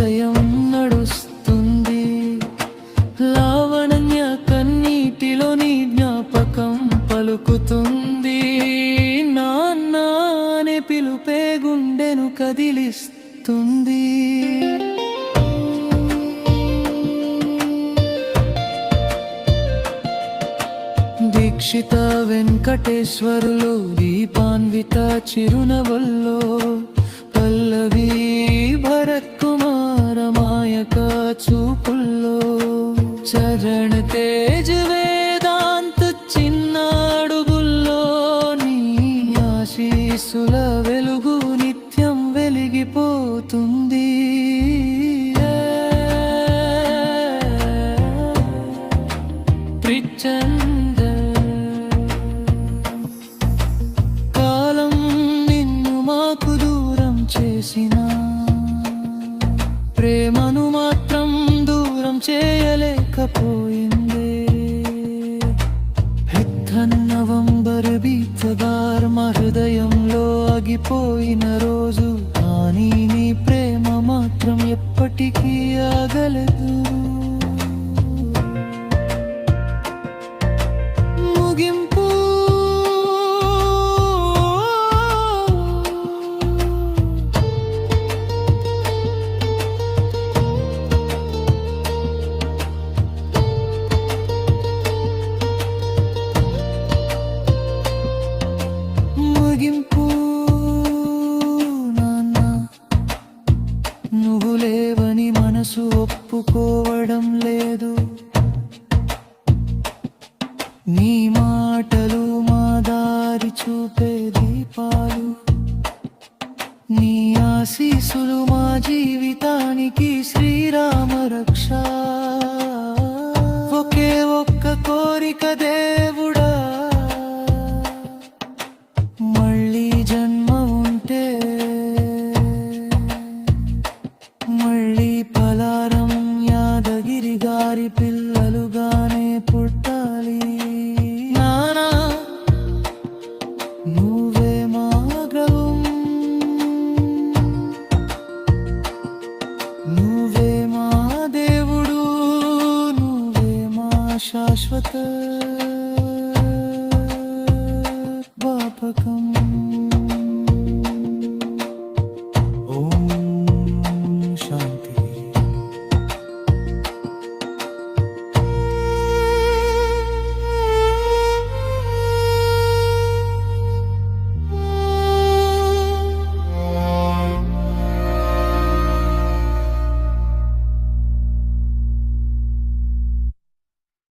ఆశయం నడుస్తుంది. లావణ్య కన్నీటిలో నీ జ్ఞాపకం పలుకుతుంది. నాన్న అనే పిలుపే గుండెను కదిలిస్తుంది. దీక్షిత వెంకటేశ్వరులు దీపాన్విత చిరునవల్లో పల్లవి భరత్ కుమార మాయక చూపుల్లో చరణ తేజ్ వేదాంత చిన్న అడుగుల్లో నీ ఆశీసుల వెలుగు నిత్యం వెలిగిపోతుంది. కాలం నిన్ను మాకు దూరం చేసినా ప్రేమను మాత్రం దూరం చేయలేకపోయిందే. నవంబర్ బీచగార్ మా హృదయంలో ఆగిపోయిన రోజు, కానీ నీ ప్రేమ మాత్రం ఎప్పటికీ ఆగలేదు. ముగింపు నాన్న, నువ్వు లేవని మనసు ఒప్పుకోవడం లేదు. నీ మాటలు మా దారి చూపే దీపాలు, నీ ఆశీస్సులు మా జీవితానికి శ్రీరామ రక్ష. ఒకే ఒక్క కోరిక దేవుడా, మళ్ళీ జన్మ ఉంటే మళ్ళీ పలారం యాదగిరి గారి పిల్లలుగానే పుట్టాలి. నానా నువ్వే మా గ్రహం, నువ్వే మా దేవుడు, నువ్వే మా శాశ్వత జ్ఞాపకం.